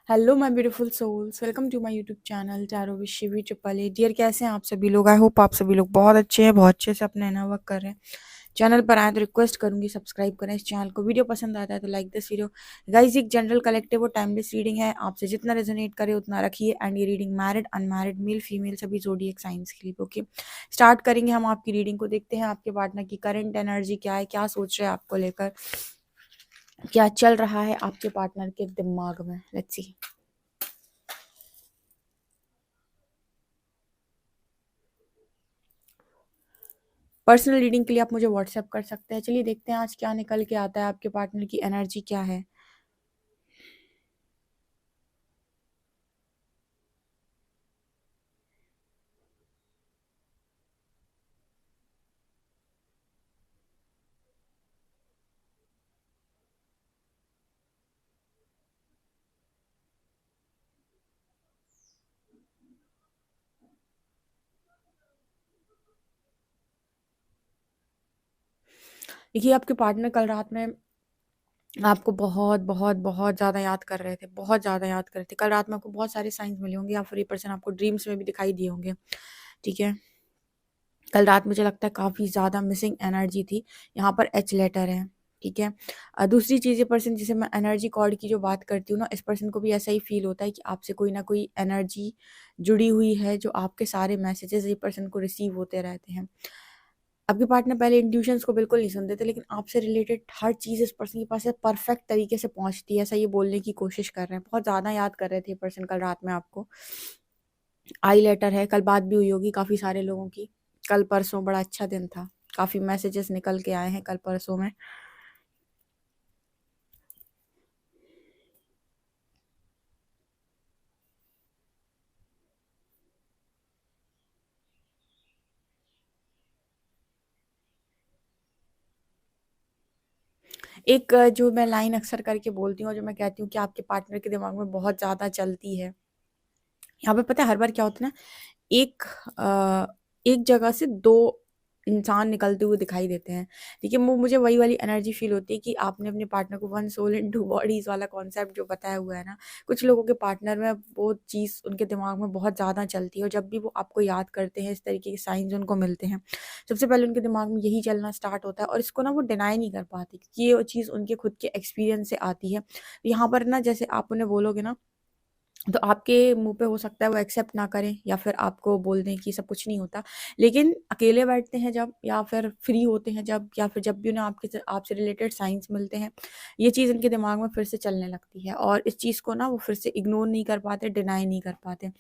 Hello my beautiful souls, welcome to my YouTube channel tarot with Shivi triple A. Dear, कैसे हैं आप सभी लोग? आई होप आप सभी लोग बहुत अच्छे हैं, बहुत अच्छे से अपना इनर वर्क कर रहे हैं। चैनल पर आए तो रिक्वेस्ट करूंगी सब्सक्राइब करें इस चैनल को। वीडियो पसंद आता है तो लाइक दिस वीडियो। गाइस, एक जनरल कलेक्टिव और टाइमलेस रीडिंग है, आपसे जितना रेजोनेट करे उतना रखिए। एंड ये reading married unmarried male female सभी जोडिएक साइंस के लिए। ओके, स्टार्ट करेंगे हम आपकी रीडिंग को। देखते हैं आपके पार्टनर की करंट एनर्जी क्या है, क्या सोच रहे हैं आपको लेकर, क्या चल रहा है आपके पार्टनर के दिमाग में। Let's see. पर्सनल रीडिंग के लिए आप मुझे व्हाट्सएप कर सकते हैं। चलिए देखते हैं आज क्या निकल के आता है, आपके पार्टनर की एनर्जी क्या है। देखिए, आपके पार्टनर कल रात में आपको बहुत बहुत बहुत ज़्यादा याद कर रहे थे, बहुत ज़्यादा याद कर रहे थे। कल रात में आपको बहुत सारे साइंस मिले होंगे, या फिर ये पर्सन आपको ड्रीम्स में भी दिखाई दिए होंगे। ठीक है, कल रात मुझे लगता है काफ़ी ज़्यादा मिसिंग एनर्जी थी। यहाँ पर एच लेटर है। ठीक है, दूसरी चीज़, ये पर्सन जिसे मैं एनर्जी कॉर्ड की जो बात करती हूँ ना, इस पर्सन को भी ऐसा ही फील होता है कि आपसे कोई ना कोई एनर्जी जुड़ी हुई है, जो आपके सारे मैसेजेस ये पर्सन को रिसीव होते रहते हैं। आपके पार्टनर पहले इंट्यूशंस को बिल्कुल नहीं सुनते थे, लेकिन आपसे रिलेटेड हर चीज़ इस पर्सन के पास से परफेक्ट तरीके से पहुंचती है, ऐसा ये बोलने की कोशिश कर रहे हैं। बहुत ज़्यादा याद कर रहे थे ये पर्सन कल रात में आपको। आई लेटर है, कल बात भी हुई होगी काफ़ी सारे लोगों की। कल परसों बड़ा अच्छा दिन था, काफ़ी मैसेजेस निकल के आए हैं कल परसों में। एक जो मैं लाइन अक्सर करके बोलती हूँ, जो मैं कहती हूँ कि आपके पार्टनर के दिमाग में बहुत ज़्यादा चलती है। यहाँ पे पता है हर बार क्या होता है ना, एक अ, एक जगह से दो इंसान निकलते हुए दिखाई देते हैं। ठीक है, वो मुझे वही वाली एनर्जी फील होती है कि आपने अपने पार्टनर को one soul in two bodies वाला कॉन्सेप्ट जो बताया हुआ है ना। कुछ लोगों के पार्टनर में वो चीज़ उनके दिमाग में बहुत ज़्यादा चलती है, और जब भी वो आपको याद करते हैं, इस तरीके के साइंस उनको मिलते हैं, सबसे पहले उनके दिमाग में यही चलना स्टार्ट होता है। और इसको ना वो डिनाई नहीं कर पाते, क्योंकि ये चीज़ उनके खुद के एक्सपीरियंस से आती है। तो यहाँ पर ना, जैसे आप उन्हें बोलोगे ना, तो आपके मुँह पे हो सकता है वो एक्सेप्ट ना करें, या फिर आपको बोल दें कि सब कुछ नहीं होता। लेकिन अकेले बैठते हैं जब, या फिर फ्री होते हैं जब, या फिर जब भी उन्हें आपसे रिलेटेड साइंस मिलते हैं, ये चीज़ इनके दिमाग में फिर से चलने लगती है। और इस चीज़ को ना वो फिर से इग्नोर नहीं कर पाते, डिनाई नहीं कर पाते।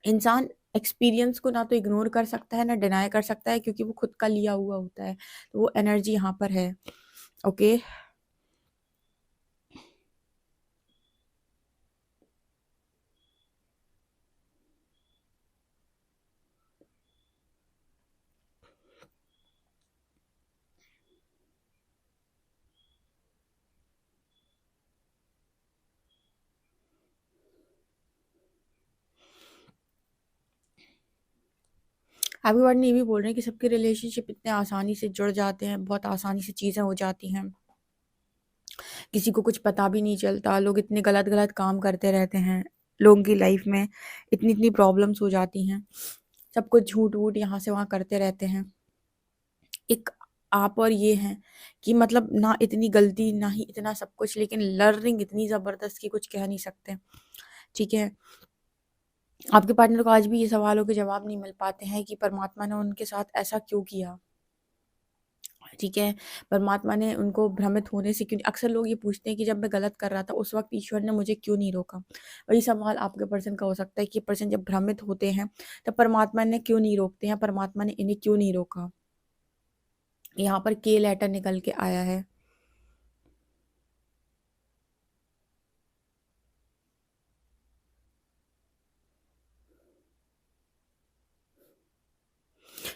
इंसान एक्सपीरियंस को ना तो इग्नोर कर सकता है, ना डिनाई कर सकता है, क्योंकि वो खुद का लिया हुआ होता है। तो वो एनर्जी यहाँ पर है। ओके, हैप्पी बर्थडे ये भी बोल रहे हैं कि सबके रिलेशनशिप इतने आसानी से जुड़ जाते हैं, बहुत आसानी से चीज़ें हो जाती हैं, किसी को कुछ पता भी नहीं चलता। लोग इतने गलत गलत काम करते रहते हैं, लोगों की लाइफ में इतनी इतनी प्रॉब्लम्स हो जाती हैं, सब कुछ झूठ वूठ यहाँ से वहाँ करते रहते हैं। एक आप और ये हैं कि मतलब ना इतनी गलती, ना ही इतना सब कुछ, लेकिन लर्निंग इतनी ज़बरदस्त की कुछ कह नहीं सकते। ठीक है, आपके पार्टनर को आज भी ये सवालों के जवाब नहीं मिल पाते हैं कि परमात्मा ने उनके साथ ऐसा क्यों किया। ठीक है, परमात्मा ने उनको भ्रमित होने से क्यों, अक्सर लोग ये पूछते हैं कि जब मैं गलत कर रहा था उस वक्त ईश्वर ने मुझे क्यों नहीं रोका। वही सवाल आपके पर्सन का हो सकता है कि पर्सन जब भ्रमित होते हैं तब परमात्मा ने क्यों नहीं रोकते हैं, परमात्मा ने इन्हें क्यों नहीं रोका। यहाँ पर के लेटर निकल के आया है।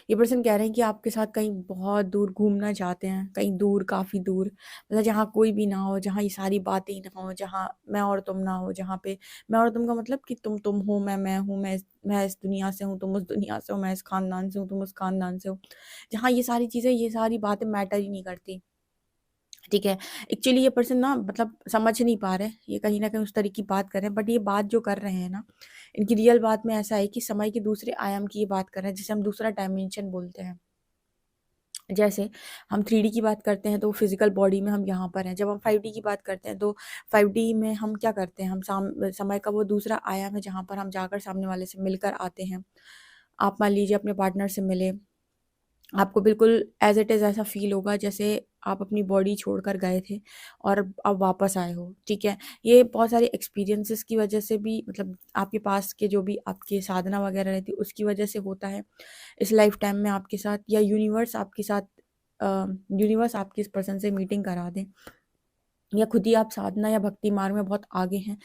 ये पर्सन कह रहे हैं कि आपके साथ कहीं बहुत दूर घूमना चाहते हैं, कहीं दूर, काफ़ी दूर, मतलब जहाँ कोई भी ना हो, जहाँ ये सारी बातें ही ना हो, जहाँ मैं और तुम ना हो, जहाँ पे मैं और तुम का मतलब कि तुम हो, मैं हूँ, मैं इस दुनिया से हूँ, तुम उस दुनिया से हो, मैं इस खानदान से हूँ, तुम उस खानदान से हो, जहाँ ये सारी चीज़ें, ये सारी बातें मैटर ही नहीं करती। ठीक है। एक्चुअली ये पर्सन ना मतलब समझ नहीं पा रहे हैं, ये कहीं न कहीं उस तरह की बात कर रहे हैं, बट ये बात जो कर रहे हैं ना, इनकी रियल बात में ऐसा है कि समय के दूसरे आयाम की ये बात कर रहे हैं, जिसे हम दूसरा डायमेंशन बोलते हैं। जैसे हम 3D की बात करते हैं तो फिज़िकल बॉडी में हम यहाँ पर हैं, जब हम 5D की बात करते हैं तो 5D में हम क्या करते हैं, हम समय का वो दूसरा आयाम है जहाँ पर हम जाकर सामने वाले से मिलकर आते हैं। आप मान लीजिए अपने पार्टनर से मिले, आपको बिल्कुल एज़ इट इज़ ऐसा फ़ील होगा जैसे आप अपनी बॉडी छोड़कर गए थे और अब वापस आए हो, ठीक है? ये बहुत सारे एक्सपीरियंसेस की वजह से भी मतलब आपके पास के जो भी आपके साधना वगैरह रहती है उसकी वजह से होता है। इस लाइफ टाइम में आपके साथ या यूनिवर्स आपकी इस पर्सन से मीटिंग करा दें, या खुद ही आप साधना या भक्ति मार्ग में बहुत आगे हैं,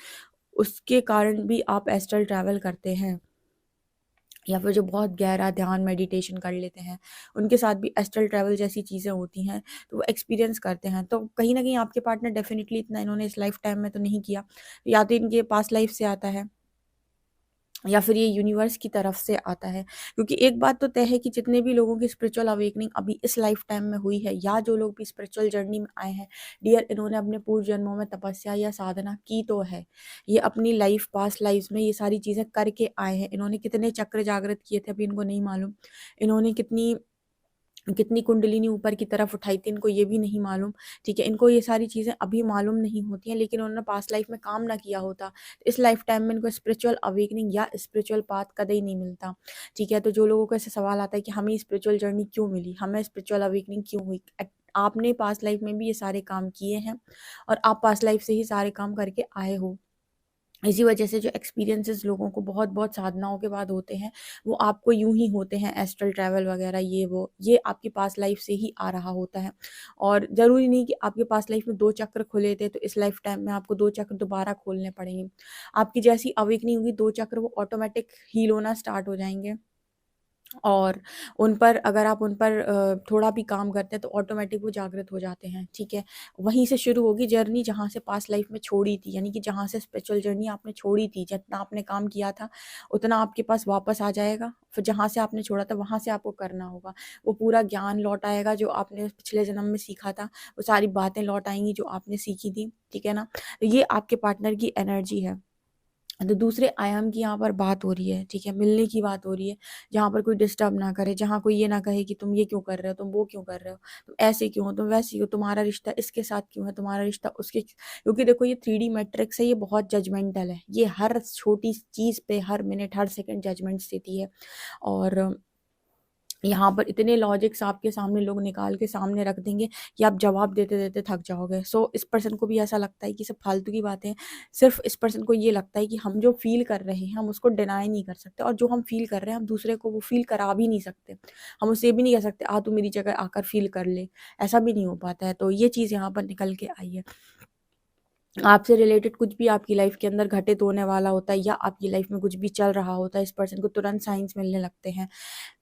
उसके कारण भी आप एस्ट्रल ट्रैवल करते हैं। या फिर जो बहुत गहरा ध्यान मेडिटेशन कर लेते हैं, उनके साथ भी एस्ट्रल ट्रैवल जैसी चीज़ें होती हैं, तो वो एक्सपीरियंस करते हैं। तो कहीं न कहीं आपके पार्टनर डेफ़िनिटली इतना इन्होंने इस लाइफ टाइम में तो नहीं किया, या तो इनके पास्ट लाइफ से आता है या फिर ये यूनिवर्स की तरफ से आता है। क्योंकि एक बात तो तय है कि जितने भी लोगों की स्पिरिचुअल अवेकनिंग अभी इस लाइफ टाइम में हुई है, या जो लोग भी स्पिरिचुअल जर्नी में आए हैं, डियर इन्होंने अपने पूर्व जन्मों में तपस्या या साधना की तो है। ये अपनी लाइफ पास्ट लाइफ में ये सारी चीज़ें करके आए हैं। इन्होंने कितने चक्र जागृत किए थे अभी इनको नहीं मालूम। इन्होंने कितनी कितनी कुंडलिनी ऊपर की तरफ उठाई थी, इनको ये भी नहीं मालूम, ठीक है? इनको ये सारी चीज़ें अभी मालूम नहीं होती हैं, लेकिन उन्होंने पास्ट लाइफ में काम ना किया होता, तो इस लाइफ टाइम में इनको स्पिरिचुअल अवेकनिंग या स्पिरिचुअल पाथ कतई नहीं मिलता, ठीक है? तो जो लोगों को ऐसे सवाल आता है कि हमें स्पिरिचुअल जर्नी क्यों मिली? हमें स्पिरिचुअल अवेकनिंग क्यों हुई? आपने पास्ट लाइफ में भी ये सारे काम किए हैं और आप पास्ट लाइफ से ही सारे काम करके आए हो। इसी वजह से जो एक्सपीरियंसेस लोगों को बहुत-बहुत साधनाओं के बाद होते हैं, वो आपको यूँ ही होते हैं, एस्ट्रल ट्रैवल वगैरह ये वो, ये आपकी पास्ट लाइफ से ही आ रहा होता है। और ज़रूरी नहीं कि आपके पास्ट लाइफ में 2 चक्र खुले थे, तो इस लाइफ टाइम में आपको 2 चक्र दोबारा खोलने पड़ेंगे। आपकी जैसी अवेकनिंग होगी 2 चक्र वो ऑटोमैटिक हील होना स्टार्ट हो जाएँगे। और उन पर अगर आप उन पर थोड़ा भी काम करते हैं तो ऑटोमेटिक वो जागृत हो जाते हैं, ठीक है? वहीं से शुरू होगी जर्नी जहाँ से पास्ट लाइफ में छोड़ी थी, यानी कि जहाँ से स्पिरिचुअल जर्नी आपने छोड़ी थी, जितना आपने काम किया था, उतना आपके पास वापस आ जाएगा। फिर जहाँ से आपने छोड़ा था वहाँ से आपको करना होगा। वो पूरा ज्ञान लौट आएगा जो आपने पिछले जन्म में सीखा था, वो सारी बातें लौट आएँगी जो आपने सीखी थी, ठीक है ना? तो ये आपके पार्टनर की एनर्जी है। तो दूसरे आयाम की यहाँ पर बात हो रही है, ठीक है? मिलने की बात हो रही है, जहाँ पर कोई डिस्टर्ब ना करे, जहाँ कोई ये ना कहे कि तुम ये क्यों कर रहे हो, तुम वो क्यों कर रहे हो, तुम ऐसे क्यों हो, तुम वैसी हो, तुम्हारा रिश्ता इसके साथ क्यों है, तुम्हारा रिश्ता उसके, क्योंकि देखो ये 3D मैट्रिक्स है, ये बहुत जजमेंटल है। ये हर छोटी चीज़ पे, हर मिनट, हर सेकंड जजमेंट्स देती है। और यहाँ पर इतने लॉजिक्स आपके सामने लोग निकाल के सामने रख देंगे कि आप जवाब देते-देते थक जाओगे। सो इस पर्सन को भी ऐसा लगता है कि सब फालतू की बातें हैं। सिर्फ़ इस पर्सन को ये लगता है कि हम जो फ़ील कर रहे हैं, हम उसको डिनाई नहीं कर सकते, और जो हम फ़ील कर रहे हैं, हम दूसरे को वो फ़ील करा भी नहीं सकते। हम उससे ये भी नहीं कह सकते, "आ, तू मेरी जगह आकर फ़ील कर ले।" ऐसा भी नहीं हो पाता है। तो ये चीज़ यहाँ पर निकल के आई है। आपसे रिलेटेड कुछ भी आपकी लाइफ के अंदर घटित होने वाला होता है, या आपकी लाइफ में कुछ भी चल रहा होता है, इस पर्सन को तुरंत साइंस मिलने लगते हैं।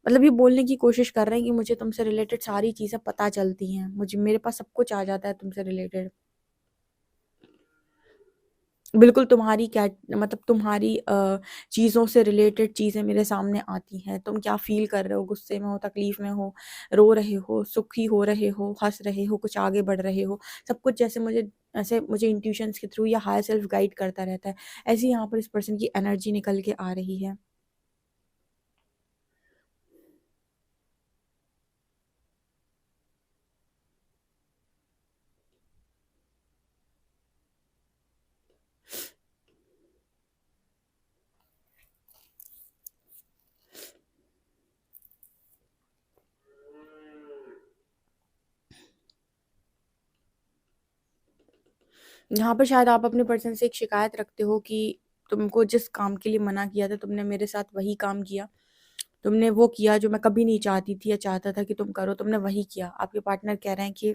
मतलब ये बोलने की कोशिश कर रहे हैं कि मुझे तुमसे रिलेटेड सारी चीज़ें पता चलती हैं, मुझे मेरे पास सब कुछ आ जाता है तुमसे रिलेटेड। बिल्कुल तुम्हारी क्या मतलब तुम्हारी चीज़ों से रिलेटेड चीज़ें मेरे सामने आती हैं। तुम क्या फ़ील कर रहे हो, गुस्से में हो, तकलीफ़ में हो, रो रहे हो, सुखी हो रहे हो, हँस रहे हो, कुछ आगे बढ़ रहे हो। सब कुछ जैसे मुझे इंट्यूशंस के थ्रू या हायर सेल्फ गाइड करता रहता है। ऐसे ही यहाँ पर इस पर्सन की एनर्जी निकल के आ रही है। यहाँ पर शायद आप अपने पर्सन से एक शिकायत रखते हो कि तुमको जिस काम के लिए मना किया था, तुमने मेरे साथ वही काम किया। तुमने वो किया जो मैं कभी नहीं चाहती थी या चाहता था कि तुम करो, तुमने वही किया। आपके पार्टनर कह रहे हैं कि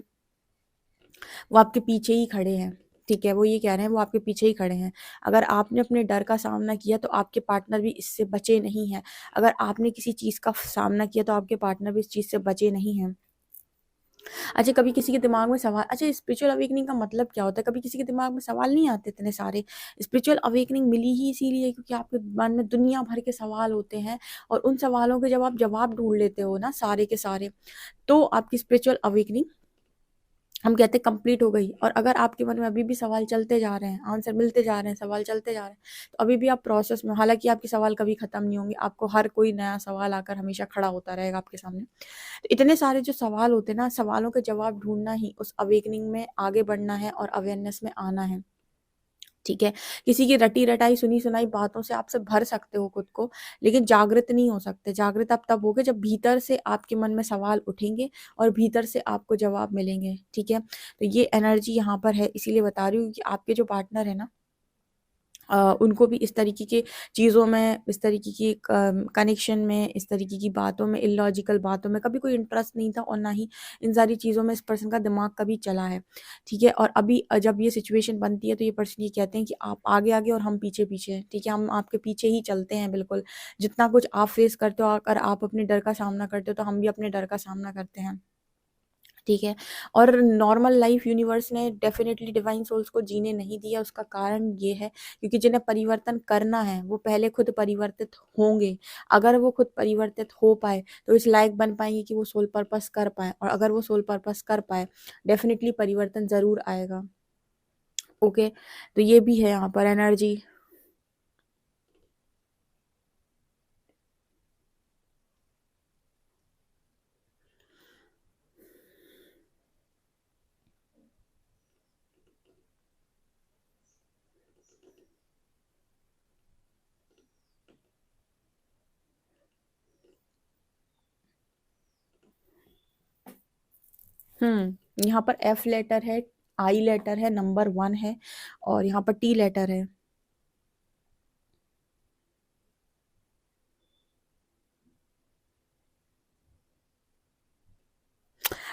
वो आपके पीछे ही खड़े हैं, ठीक है? वो ये कह रहे हैं वो आपके पीछे ही खड़े हैं। अगर आपने अपने डर का सामना किया तो आपके पार्टनर भी इससे बचे नहीं हैं। अगर आपने किसी चीज़ का सामना किया तो आपके पार्टनर भी इस चीज़ से बचे नहीं हैं। अच्छा, कभी किसी के दिमाग में सवाल, अच्छा स्पिरिचुअल अवेकनिंग का मतलब क्या होता है? कभी किसी के दिमाग में सवाल नहीं आते इतने सारे? स्पिरिचुअल अवेकनिंग मिली ही इसीलिए क्योंकि आपके मन में दुनिया भर के सवाल होते हैं, और उन सवालों के जब आप जवाब ढूँढ लेते हो ना सारे के सारे, तो आपकी स्पिरिचुअल अवेकनिंग हम कहते हैं कंप्लीट हो गई, और अगर आपके मन में अभी भी सवाल चलते जा रहे हैं, आंसर मिलते जा रहे हैं, सवाल चलते जा रहे हैं, तो अभी भी आप प्रोसेस में, हालांकि आपके सवाल कभी खत्म नहीं होंगे, आपको हर कोई नया सवाल आकर हमेशा खड़ा होता रहेगा आपके सामने। तो इतने सारे जो सवाल होते हैं ना, सवालों के जवाब ढूंढना ही उस अवेकनिंग में आगे बढ़ना है और अवेयरनेस में आना है। ठीक है, किसी की रटी रटाई सुनी सुनाई बातों से आप सब भर सकते हो खुद को, लेकिन जागृत नहीं हो सकते। जागृत आप तब होगे जब भीतर से आपके मन में सवाल उठेंगे और भीतर से आपको जवाब मिलेंगे। ठीक है, तो ये एनर्जी यहाँ पर है, इसीलिए बता रही हूँ कि आपके जो पार्टनर है ना, उनको भी इस तरीके की चीज़ों में, इस तरीके की कनेक्शन में, इस तरीके की बातों में, इलॉजिकल बातों में कभी कोई इंटरेस्ट नहीं था, और ना ही इन सारी चीज़ों में इस पर्सन का दिमाग कभी चला है। ठीक है, और अभी जब ये सिचुएशन बनती है तो ये पर्सन ये कहते हैं कि आप आगे आगे और हम पीछे पीछे। ठीक है, हम आपके पीछे ही चलते हैं बिल्कुल। जितना कुछ आप फेस करते हो, अगर आप अपने डर का सामना करते हो तो हम भी अपने डर का सामना करते हैं। ठीक है, और नॉर्मल लाइफ यूनिवर्स ने डेफिनेटली डिवाइन सोल्स को जीने नहीं दिया। उसका कारण ये है क्योंकि जिन्हें परिवर्तन करना है वो पहले खुद परिवर्तित होंगे। अगर वो खुद परिवर्तित हो पाए तो इस लायक बन पाएंगे कि वो सोल पर्पस कर पाए, और अगर वो सोल पर्पस कर पाए डेफिनेटली परिवर्तन ज़रूर आएगा। ओके, तो ये भी है यहाँ पर एनर्जी। यहाँ पर एफ लेटर है, आई लेटर है, नंबर 1 है, और यहाँ पर टी लेटर है।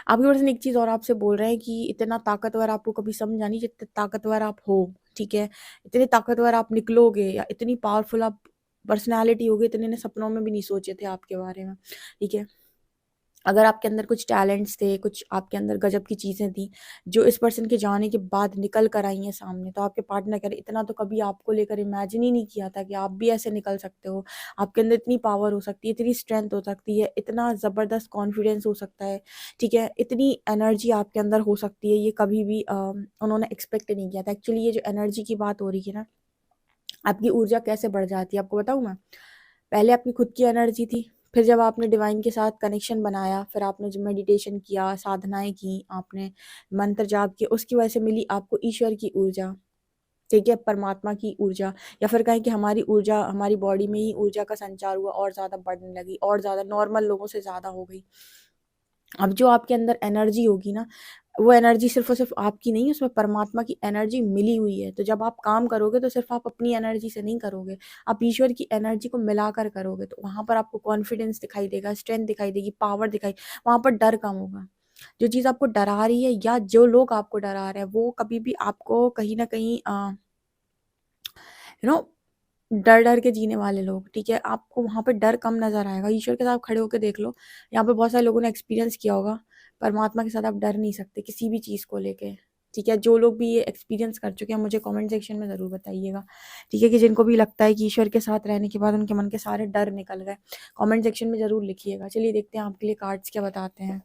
आपके पर्सन एक चीज और आपसे बोल रहे हैं कि इतना ताकतवर आपको कभी समझ आनी जितने ताकतवर आप हो। ठीक है, इतने ताकतवर आप निकलोगे, या इतनी पावरफुल आप पर्सनालिटी होगी, इतने ने सपनों में भी नहीं सोचे थे आपके बारे में। ठीक है, अगर आपके अंदर कुछ टैलेंट्स थे, कुछ आपके अंदर गजब की चीज़ें थी जो इस पर्सन के जाने के बाद निकल कर आई हैं सामने, तो आपके पार्टनर कह रहे इतना तो कभी आपको लेकर इमेजिन ही नहीं किया था कि आप भी ऐसे निकल सकते हो। आपके अंदर इतनी पावर हो सकती है, इतनी स्ट्रेंथ हो सकती है, इतना ज़बरदस्त कॉन्फिडेंस हो सकता है। ठीक है, इतनी एनर्जी आपके अंदर हो सकती है, ये कभी भी उन्होंने एक्सपेक्ट नहीं किया था। एक्चुअली ये जो एनर्जी की बात हो रही है ना, आपकी ऊर्जा कैसे बढ़ जाती है आपको बताऊँ मैं। पहले आपकी खुद की एनर्जी थी, फिर जब आपने डिवाइन के साथ कनेक्शन बनाया, फिर आपने जब मेडिटेशन किया, साधनाएं की, आपने मंत्र जाप किए, उसकी वजह से मिली आपको ईश्वर की ऊर्जा। ठीक है, परमात्मा की ऊर्जा, या फिर कहें कि हमारी ऊर्जा, हमारी बॉडी में ही ऊर्जा का संचार हुआ और ज़्यादा बढ़ने लगी, और ज़्यादा नॉर्मल लोगों से ज़्यादा हो गई। अब जो आपके अंदर एनर्जी होगी ना, वो एनर्जी सिर्फ और सिर्फ आपकी नहीं है, उसमें परमात्मा की एनर्जी मिली हुई है। तो जब आप काम करोगे तो सिर्फ आप अपनी एनर्जी से नहीं करोगे, आप ईश्वर की एनर्जी को मिलाकर करोगे, तो वहां पर आपको कॉन्फिडेंस दिखाई देगा, स्ट्रेंथ दिखाई देगी, पावर दिखाई, वहां पर डर कम होगा। जो चीज़ आपको डरा रही है या जो लोग आपको डरा रहे हैं वो कभी भी आपको कहीं ना कहीं यू नो डर डर के जीने वाले लोग, ठीक है, आपको वहाँ पे डर कम नजर आएगा। ईश्वर के साथ खड़े होकर देख लो, यहाँ पे बहुत सारे लोगों ने एक्सपीरियंस किया होगा, परमात्मा के साथ आप डर नहीं सकते किसी भी चीज़ को लेके। ठीक है, जो लोग भी ये एक्सपीरियंस कर चुके हैं मुझे कमेंट सेक्शन में ज़रूर बताइएगा। ठीक है, कि जिनको भी लगता है कि ईश्वर के साथ रहने के बाद उनके मन के सारे डर निकल गए, कमेंट सेक्शन में ज़रूर लिखिएगा। चलिए देखते हैं आपके लिए कार्ड्स क्या बताते हैं।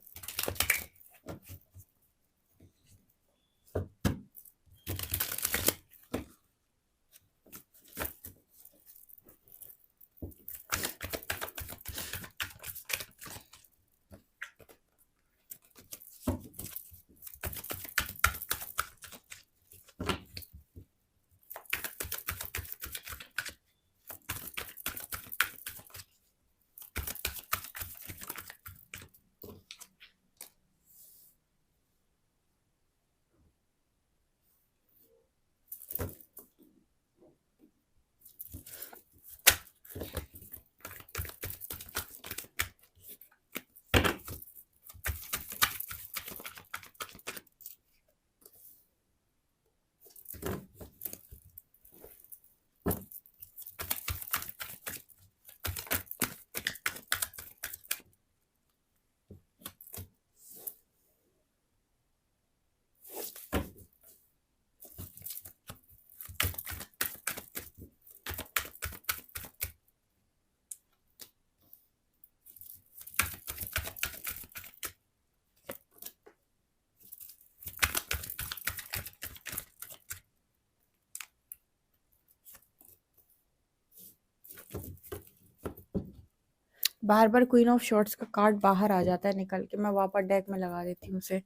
बार बार क्वीन ऑफ शॉर्ट्स का कार्ड बाहर आ जाता है निकल के, मैं वापस डेक में लगा देती हूँ उसे।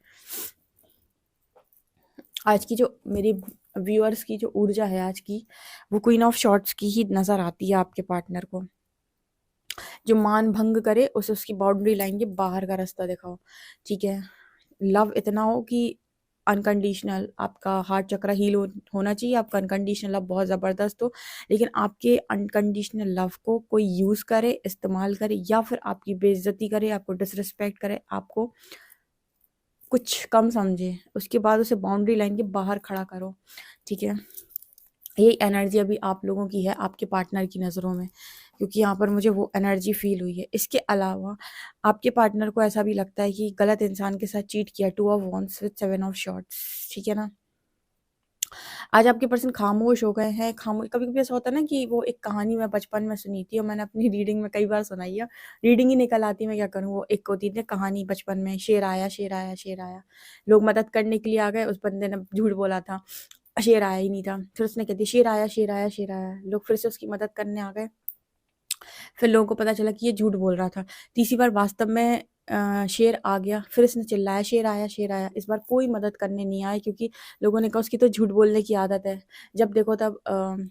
आज की जो मेरी व्यूअर्स की जो ऊर्जा है आज की, वो क्वीन ऑफ शॉर्ट्स की ही नजर आती है आपके पार्टनर को। जो मान भंग करे उसे उसकी बाउंड्री लाइन के बाहर का रास्ता दिखाओ, ठीक है। लव इतना हो कि अनकंडीशनल, आपका हार्ट चक्र हील होना चाहिए, आपका अनकंडीशनल लव बहुत ज़बरदस्त हो, लेकिन आपके अनकंडीशनल लव को कोई यूज़ करे, इस्तेमाल करे, या फिर आपकी बेइज्जती करे, आपको डिसरिस्पेक्ट करे, आपको कुछ कम समझे, उसके बाद उसे बाउंड्री लाइन के बाहर खड़ा करो, ठीक है। यही एनर्जी अभी आप लोगों की है आपके पार्टनर की नज़रों में, क्योंकि यहाँ पर मुझे वो एनर्जी फील हुई है। इसके अलावा आपके पार्टनर को ऐसा भी लगता है कि गलत इंसान के साथ चीट किया, 2 of wands with 7 of shorts, ठीक है ना। आज आपके पर्सन खामोश हो गए हैं। खामोश, कभी कभी ऐसा होता है ना कि वो एक कहानी मैं बचपन में सुनी थी और मैंने अपनी रीडिंग में कई बार सुनाई है, रीडिंग ही निकल आती, मैं क्या करूँ। वो एक होती थी कहानी बचपन में, शेर आया शेर आया शेर आया, लोग मदद करने के लिए आ गए, उस बंदे ने झूठ बोला था, शेर आया ही नहीं था, फिर उसने कह दिया शेर आया शेर आया शेर आया, लोग फिर से उसकी मदद करने आ गए, फिर लोगों को पता चला कि ये झूठ बोल रहा था। तीसरी बार वास्तव में शेर आ गया, फिर इसने चिल्लाया शेर आया शेर आया, इस बार कोई मदद करने नहीं आया, क्योंकि लोगों ने कहा उसकी तो झूठ बोलने की आदत है, जब देखो तब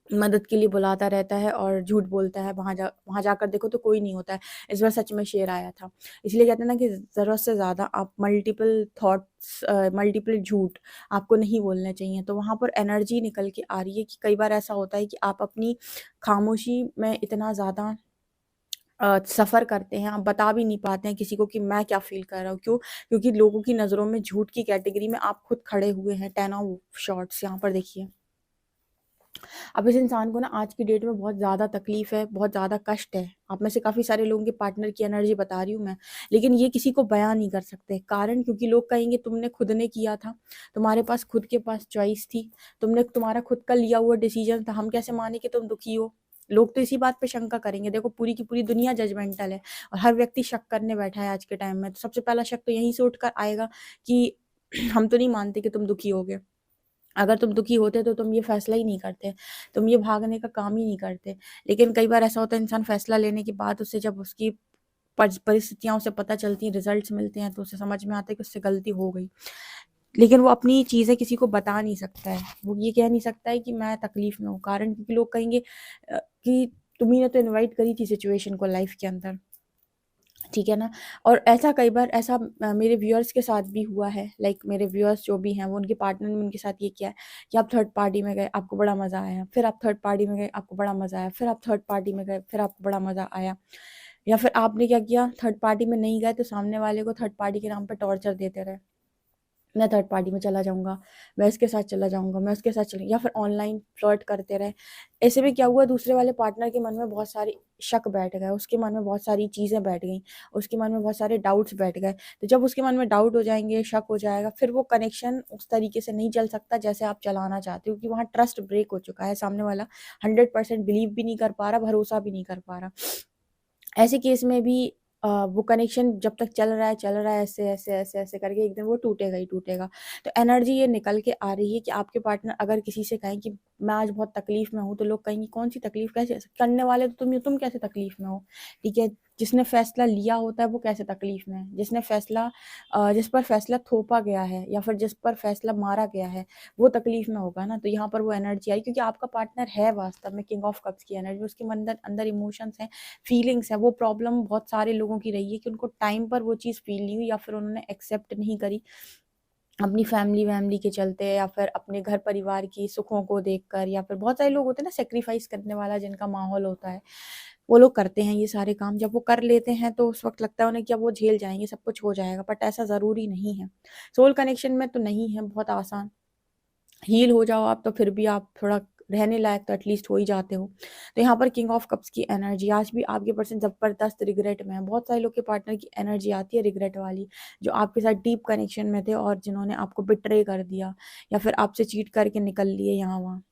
मदद के लिए बुलाता रहता है और झूठ बोलता है, वहाँ जाकर देखो तो कोई नहीं होता है। इस बार सच में शेर आया था। इसलिए कहते हैं ना कि ज़रूरत से ज़्यादा आप मल्टीपल थॉट्स, मल्टीपल झूठ आपको नहीं बोलने चाहिए। तो वहाँ पर एनर्जी निकल के आ रही है कि कई बार ऐसा होता है कि आप अपनी खामोशी में इतना ज़्यादा सफ़र करते हैं, आप बता भी नहीं पाते हैं किसी को कि मैं क्या फ़ील कर रहा हूँ। क्यों? क्योंकि लोगों की नज़रों में झूठ की कैटेगरी में आप खुद खड़े हुए हैं। 10 ऑफ शॉर्ट्स यहाँ पर देखिए। अब इस इंसान को ना आज की डेट में बहुत ज़्यादा तकलीफ है, बहुत ज़्यादा कष्ट है। आप में से काफ़ी सारे लोगों के पार्टनर की एनर्जी बता रही हूँ मैं, लेकिन ये किसी को बयां नहीं कर सकते। कारण क्योंकि लोग कहेंगे तुमने खुद ने किया था, तुम्हारे पास खुद के पास चॉइस थी, तुमने तुम्हारा खुद का लिया हुआ डिसीजन था, हम कैसे माने कि तुम दुखी हो। लोग तो इसी बात पे शंका करेंगे। देखो पूरी की पूरी दुनिया जजमेंटल है और हर व्यक्ति शक करने बैठा है आज के टाइम में। तो सबसे पहला शक तो यहीं से उठकर आएगा कि हम तो नहीं मानते कि तुम दुखी होगे। अगर तुम दुखी होते तो तुम ये फैसला ही नहीं करते, तुम ये भागने का काम ही नहीं करते। लेकिन कई बार ऐसा होता है इंसान फैसला लेने के बाद उसे जब उसकी परिस्थितियां उसे पता चलती हैं, रिजल्ट्स मिलते हैं, तो उसे समझ में आता है कि उससे गलती हो गई। लेकिन वो अपनी चीज़ें किसी को बता नहीं सकता है, वो ये कह नहीं सकता है कि मैं तकलीफ में हूँ। कारण क्योंकि लोग कहेंगे कि तुम्ही ने तो इनवाइट करी थी सिचुएशन को लाइफ के अंदर, ठीक है ना। और ऐसा कई बार ऐसा मेरे व्यूअर्स के साथ भी हुआ है। लाइक मेरे व्यूअर्स जो भी हैं वो उनके पार्टनर ने उनके साथ ये किया है कि आप थर्ड पार्टी में गए, आपको बड़ा मज़ा आया, फिर आप थर्ड पार्टी में गए, आपको बड़ा मज़ा आया, फिर आप थर्ड पार्टी में गए, फिर आपको बड़ा मज़ा आया। या फिर आपने क्या किया, थर्ड पार्टी में नहीं गए तो सामने वाले को थर्ड पार्टी के नाम पर टॉर्चर देते रहे। मैं थर्ड पार्टी में चला जाऊँगा, मैं इसके साथ चला जाऊँगा, मैं उसके साथ चलूँ, या फिर ऑनलाइन फ्लर्ट करते रहे। ऐसे में क्या हुआ, दूसरे वाले पार्टनर के मन में बहुत सारी शक बैठ गए, उसके मन में बहुत सारी चीज़ें बैठ गईं, उसके मन में बहुत सारे डाउट्स बैठ गए। तो जब उसके मन में डाउट हो जाएँगे, शक हो जाएगा, फिर वो कनेक्शन उस तरीके से नहीं चल सकता जैसे आप चलाना चाहते हो, क्योंकि वहाँ ट्रस्ट ब्रेक हो चुका है। सामने वाला 100% बिलीव भी नहीं कर पा रहा, भरोसा भी नहीं कर पा रहा। ऐसे केस में भी वो कनेक्शन जब तक चल रहा है, ऐसे करके एक दिन वो टूटेगा ही टूटेगा। तो एनर्जी ये निकल के आ रही है कि आपके पार्टनर अगर किसी से कहें कि मैं आज बहुत तकलीफ में हूँ, तो लोग कहेंगे कौन सी तकलीफ, कैसे करने वाले तो तुम कैसे तकलीफ में हो, ठीक है। जिसने फैसला लिया होता है वो कैसे तकलीफ में है, जिस पर फैसला थोपा गया है या फिर जिस पर फैसला मारा गया है वो तकलीफ में होगा ना। तो यहाँ पर वो एनर्जी आई क्योंकि आपका पार्टनर है वास्तव में किंग ऑफ कप्स की एनर्जी, उसके अंदर अंदर इमोशंस हैं, फीलिंग्स है। वो प्रॉब्लम बहुत सारे लोगों की रही है कि उनको टाइम पर वो चीज़ फील नहीं हुई या फिर उन्होंने एक्सेप्ट नहीं करी, अपनी फैमिली वैमिली के चलते या फिर अपने घर परिवार की सुखों को देखकर, या फिर बहुत सारे लोग होते हैं ना सेक्रीफाइस करने वाला जिनका माहौल होता है, वो लोग करते हैं ये सारे काम। जब वो कर लेते हैं तो उस वक्त लगता है उन्हें कि अब वो झेल जाएंगे, सब कुछ हो जाएगा, बट ऐसा ज़रूरी नहीं है। सोल कनेक्शन में तो नहीं है बहुत आसान, हील हो जाओ आप तो फिर भी आप थोड़ा रहने लायक तो एटलीस्ट हो ही जाते हो। तो यहाँ पर किंग ऑफ कप्स की एनर्जी, आज भी आपके पर्सन ज़बरदस्त रिग्रेट में है। बहुत सारे लोग के पार्टनर की एनर्जी आती है रिग्रेट वाली, जो आपके साथ डीप कनेक्शन में थे और जिन्होंने आपको बिट्रे कर दिया या फिर आपसे चीट करके निकल लिए यहाँ वहाँ।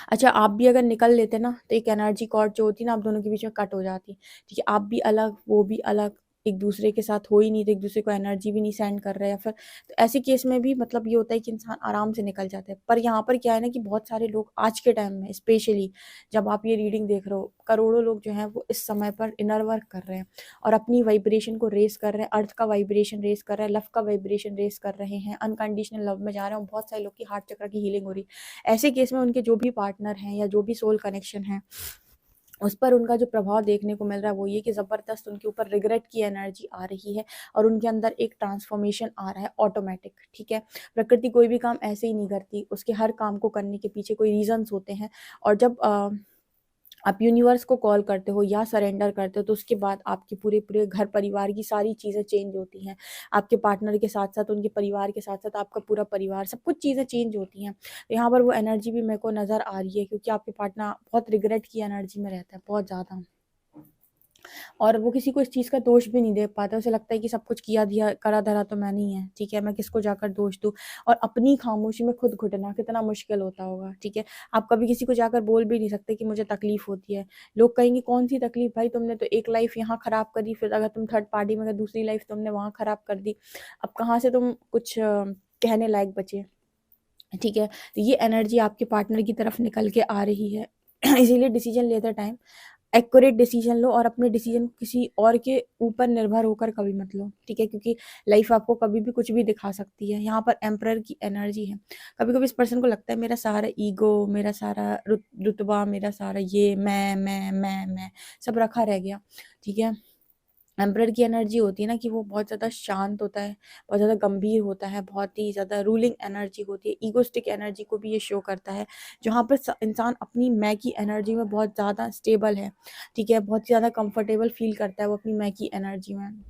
अच्छा, आप भी अगर निकल लेते ना तो एक एनर्जी कॉर्ड जो होती ना आप दोनों के बीच में कट हो जाती, ठीक है। आप भी अलग, वो भी अलग, एक दूसरे के साथ हो ही नहीं, तो एक दूसरे को एनर्जी भी नहीं सेंड कर रहे, या फिर तो ऐसे केस में भी मतलब ये होता है कि इंसान आराम से निकल जाता है। पर यहाँ पर क्या है ना कि बहुत सारे लोग आज के टाइम में स्पेशली जब आप ये रीडिंग देख रहे हो, करोड़ों लोग जो हैं वो इस समय पर इनर वर्क कर रहे हैं और अपनी वाइब्रेशन को रेस कर रहे हैं, अर्थ का वाइब्रेशन रेस कर रहे हैं, लव का वाइब्रेशन रेस कर रहे हैं, अनकंडीशनल लव में जा रहे हैं। बहुत सारे लोग की हार्ट चक्र की हीलिंग हो रही है। ऐसे केस में उनके जो भी पार्टनर हैं या जो भी सोल कनेक्शन है, उस पर उनका जो प्रभाव देखने को मिल रहा है वो ये कि ज़बरदस्त उनके ऊपर रिग्रेट की एनर्जी आ रही है और उनके अंदर एक ट्रांसफॉर्मेशन आ रहा है ऑटोमेटिक। ठीक है, प्रकृति कोई भी काम ऐसे ही नहीं करती, उसके हर काम को करने के पीछे कोई रीजंस होते हैं। और जब आप यूनिवर्स को कॉल करते हो या सरेंडर करते हो, तो उसके बाद आपके पूरे पूरे घर परिवार की सारी चीज़ें चेंज होती हैं। आपके पार्टनर के साथ साथ उनके परिवार के साथ साथ आपका पूरा परिवार, सब कुछ चीज़ें चेंज होती हैं। तो यहाँ पर वो एनर्जी भी मेरे को नज़र आ रही है, क्योंकि आपके पार्टनर बहुत रिग्रेट की एनर्जी में रहता है, बहुत ज़्यादा। और वो किसी को इस चीज़ का दोष भी नहीं दे पाता। उसे लगता है कि सब कुछ किया दिया करा धरा तो मैंने ही है, ठीक है, मैं किसको जाकर दोष दूँ। और अपनी खामोशी में खुद घुटना कितना मुश्किल होता होगा। ठीक है, आप कभी किसी को जाकर बोल भी नहीं सकते कि मुझे तकलीफ होती है। लोग कहेंगे कौन सी तकलीफ भाई, तुमने तो एक लाइफ यहाँ खराब करी, फिर अगर तुम थर्ड पार्टी में गए दूसरी लाइफ तुमने वहाँ खराब कर दी, अब कहाँ से तुम कुछ कहने लायक बचे। ठीक है, तो ये एनर्जी आपके पार्टनर की तरफ निकल के आ रही है। इसीलिए डिसीजन लेते टाइम एक्यूरेट डिसीजन लो और अपने डिसीजन किसी और के ऊपर निर्भर होकर कभी मत लो। ठीक है, क्योंकि लाइफ आपको कभी भी कुछ भी दिखा सकती है। यहाँ पर एम्परर की एनर्जी है। कभी कभी इस पर्सन को लगता है मेरा सारा ईगो, मेरा सारा रुतबा, मेरा सारा ये मैं सब रखा रह गया। ठीक है, एम्परर की एनर्जी होती है ना कि वो बहुत ज़्यादा शांत होता है, बहुत ज़्यादा गंभीर होता है, बहुत ही ज़्यादा रूलिंग एनर्जी होती है। ईगोस्टिक एनर्जी को भी ये शो करता है, जहाँ पर इंसान अपनी मैं की एनर्जी में बहुत ज़्यादा स्टेबल है। ठीक है, बहुत ही ज़्यादा कंफर्टेबल फील करता है वो अपनी मैं की एनर्जी में।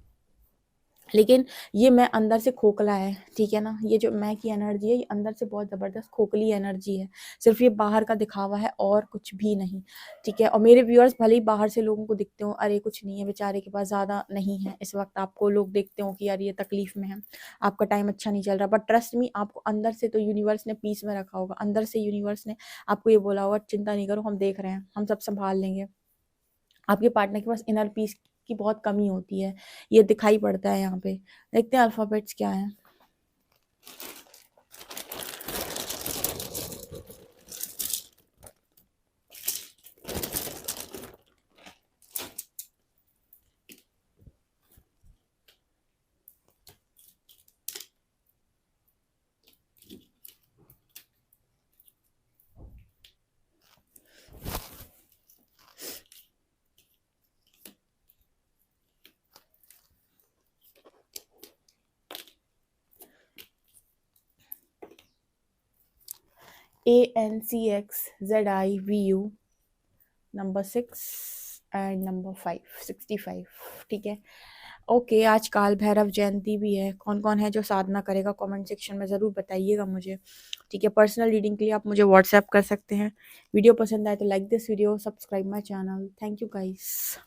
लेकिन ये मैं अंदर से खोखला है। ठीक है ना, ये जो मैं की एनर्जी है ये अंदर से बहुत ज़बरदस्त खोखली एनर्जी है। सिर्फ ये बाहर का दिखावा है और कुछ भी नहीं। ठीक है, और मेरे व्यूअर्स भले ही बाहर से लोगों को दिखते हो अरे कुछ नहीं है बेचारे के पास, ज़्यादा नहीं है इस वक्त, आपको लोग देखते हो कि यार ये तकलीफ में है, आपका टाइम अच्छा नहीं चल रहा, बट ट्रस्ट मी आपको अंदर से तो यूनिवर्स ने पीस में रखा होगा। अंदर से यूनिवर्स ने आपको ये बोला होगा चिंता नहीं करो, हम देख रहे हैं, हम सब संभाल लेंगे। आपके पार्टनर के पास इनर पीस की बहुत कमी होती है, ये दिखाई पड़ता है। यहाँ पे देखते हैं अल्फाबेट्स क्या है। ANCXZIVU, number 6 and number 5, 65। ठीक है, ओके, आज काल भैरव जयंती भी है। कौन कौन है जो साधना करेगा कमेंट सेक्शन में ज़रूर बताइएगा मुझे। ठीक है, पर्सनल रीडिंग के लिए आप मुझे व्हाट्सएप कर सकते हैं। वीडियो पसंद आए तो like this video, subscribe my channel. Thank you guys.